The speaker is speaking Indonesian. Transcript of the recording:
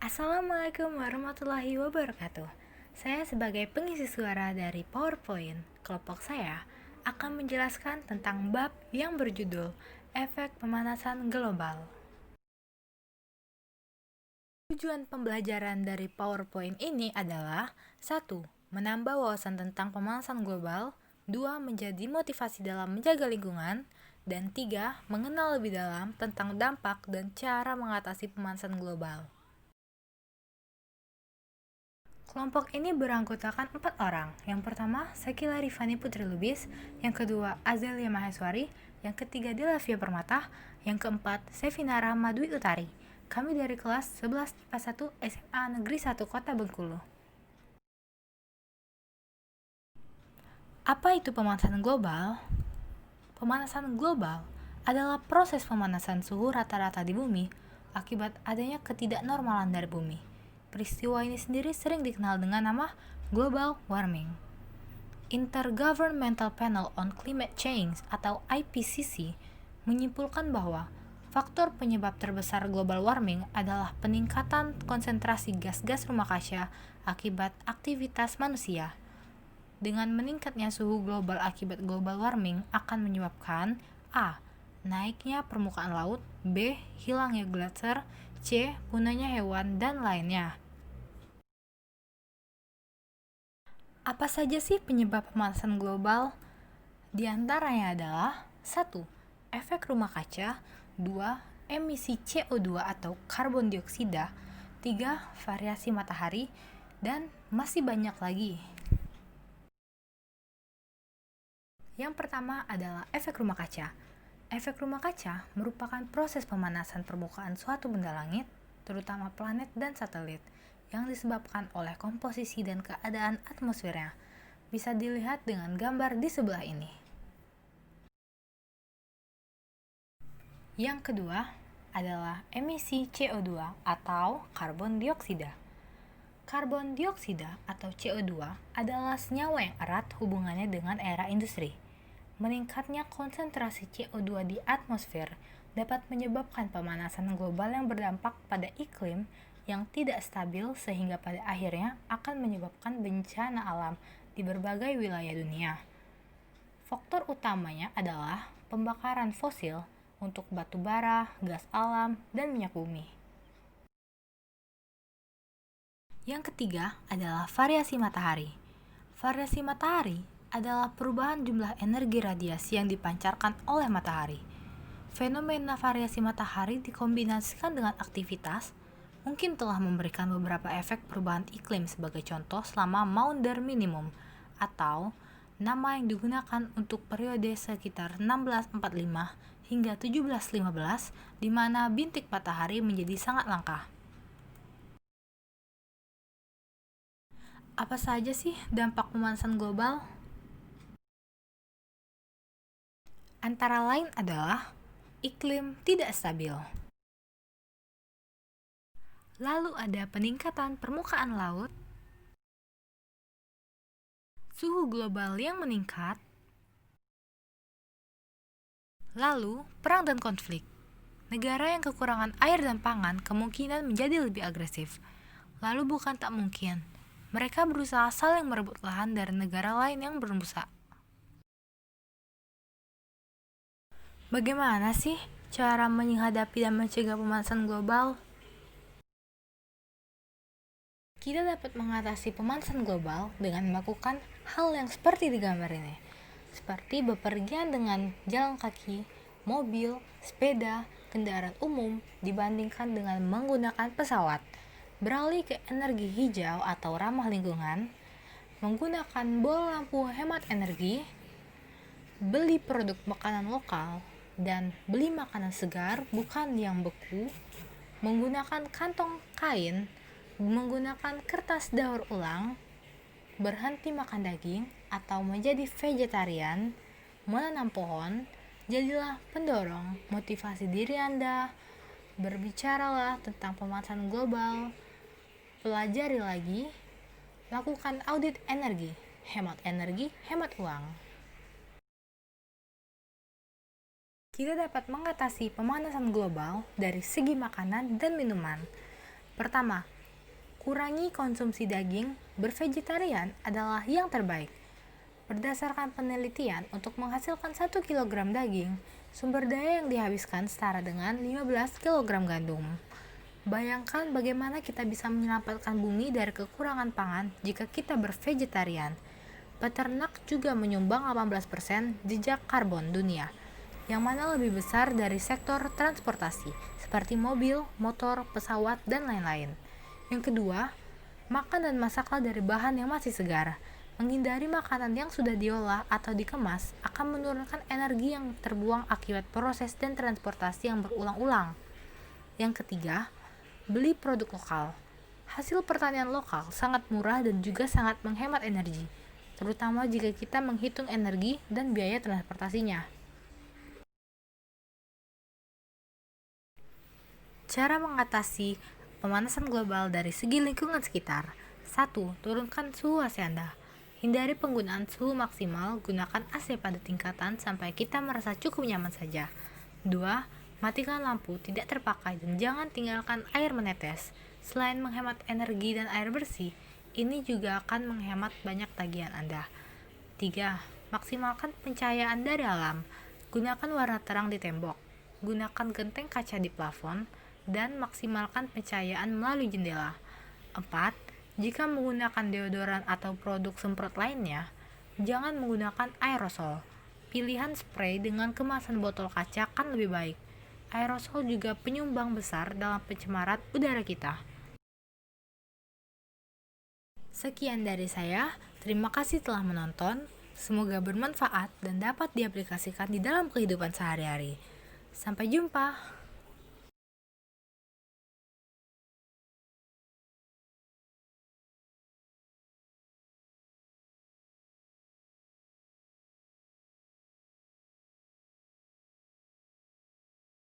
Assalamualaikum warahmatullahi wabarakatuh. Saya sebagai pengisi suara dari PowerPoint, kelompok saya akan menjelaskan tentang bab yang berjudul Efek Pemanasan Global. Tujuan pembelajaran dari PowerPoint ini adalah 1. Menambah wawasan tentang pemanasan global, 2. Menjadi motivasi dalam menjaga lingkungan, dan 3. Mengenal lebih dalam tentang dampak dan cara mengatasi pemanasan global. Kelompok ini beranggotakan 4 orang. Yang pertama, Sakila Rifani Putri Lubis. Yang kedua, Azelia Maheswari. Yang ketiga, Delavia Permata. Yang keempat, Sevinara Madwi Utari. Kami dari kelas 11 IPA 1 SMA Negeri 1 Kota Bengkulu. Apa itu pemanasan global? Pemanasan global adalah proses pemanasan suhu rata-rata di bumi akibat adanya ketidaknormalan dari bumi. Peristiwa ini sendiri sering dikenal dengan nama global warming. Intergovernmental Panel on Climate Change atau IPCC menyimpulkan bahwa faktor penyebab terbesar global warming adalah peningkatan konsentrasi gas-gas rumah kaca akibat aktivitas manusia. Dengan meningkatnya suhu global akibat global warming akan menyebabkan A. Naiknya permukaan laut, B. Hilangnya gletser, C. Punahnya hewan, dan lainnya. Apa saja sih penyebab pemanasan global? Di antaranya adalah 1. Efek rumah kaca, 2. Emisi CO2 atau karbon dioksida, 3. Variasi matahari, dan masih banyak lagi. Yang pertama adalah efek rumah kaca. Efek rumah kaca merupakan proses pemanasan permukaan suatu benda langit, terutama planet dan satelit, yang disebabkan oleh komposisi dan keadaan atmosfernya. Bisa dilihat dengan gambar di sebelah ini. Yang kedua adalah emisi CO2 atau karbon dioksida. Karbon dioksida atau CO2 adalah senyawa yang erat hubungannya dengan era industri. Meningkatnya konsentrasi CO2 di atmosfer dapat menyebabkan pemanasan global yang berdampak pada iklim yang tidak stabil sehingga pada akhirnya akan menyebabkan bencana alam di berbagai wilayah dunia. Faktor utamanya adalah pembakaran fosil untuk batu bara, gas alam, dan minyak bumi. Yang ketiga adalah variasi matahari. Variasi matahari adalah perubahan jumlah energi radiasi yang dipancarkan oleh matahari. Fenomena variasi matahari dikombinasikan dengan aktivitas mungkin telah memberikan beberapa efek perubahan iklim sebagai contoh selama Maunder minimum atau nama yang digunakan untuk periode sekitar 1645 hingga 1715 di mana bintik matahari menjadi sangat langka. Apa saja sih dampak pemanasan global? Antara lain adalah iklim tidak stabil. Lalu ada peningkatan permukaan laut, suhu global yang meningkat, lalu perang dan konflik. Negara yang kekurangan air dan pangan kemungkinan menjadi lebih agresif. Lalu bukan tak mungkin, mereka berusaha saling merebut lahan dari negara lain yang bermusa. Bagaimana sih cara menghadapi dan mencegah pemanasan global? Kita dapat mengatasi pemanasan global dengan melakukan hal yang seperti di gambar ini, seperti bepergian dengan jalan kaki, mobil, sepeda, kendaraan umum dibandingkan dengan menggunakan pesawat, beralih ke energi hijau atau ramah lingkungan, menggunakan bola lampu hemat energi, beli produk makanan lokal, dan beli makanan segar bukan yang beku, menggunakan kantong kain, menggunakan kertas daur ulang, berhenti makan daging atau menjadi vegetarian, menanam pohon, jadilah pendorong motivasi diri Anda, berbicaralah tentang pemanasan global, pelajari lagi, lakukan audit energi, hemat uang. Kita dapat mengatasi pemanasan global dari segi makanan dan minuman. Pertama, Kurangi konsumsi daging, bervegetarian adalah yang terbaik. Berdasarkan penelitian, untuk menghasilkan 1 kilogram daging, sumber daya yang dihabiskan setara dengan 15 kilogram gandum. Bayangkan bagaimana kita bisa menyelamatkan bumi dari kekurangan pangan jika kita bervegetarian. Peternak juga menyumbang 18% jejak karbon dunia, yang mana lebih besar dari sektor transportasi, seperti mobil, motor, pesawat, dan lain-lain. Yang kedua, makan dan masaklah dari bahan yang masih segar. Menghindari makanan yang sudah diolah atau dikemas akan menurunkan energi yang terbuang akibat proses dan transportasi yang berulang-ulang. Yang ketiga, beli produk lokal. Hasil pertanian lokal sangat murah dan juga sangat menghemat energi, terutama jika kita menghitung energi dan biaya transportasinya. Cara mengatasi pemanasan global dari segi lingkungan sekitar. 1. Turunkan suhu AC Anda. Hindari penggunaan suhu maksimal, gunakan AC pada tingkatan sampai kita merasa cukup nyaman saja. 2. Matikan lampu tidak terpakai dan jangan tinggalkan air menetes. Selain menghemat energi dan air bersih, ini juga akan menghemat banyak tagihan Anda. 3. Maksimalkan pencahayaan dari alam. Gunakan warna terang di tembok. Gunakan genteng kaca di plafon dan maksimalkan pencahayaan melalui jendela. 4. Jika menggunakan deodoran atau produk semprot lainnya, jangan menggunakan aerosol. Pilihan spray dengan kemasan botol kaca kan lebih baik. Aerosol juga penyumbang besar dalam pencemaran udara kita. Sekian dari saya, terima kasih telah menonton. Semoga bermanfaat dan dapat diaplikasikan di dalam kehidupan sehari-hari. Sampai jumpa.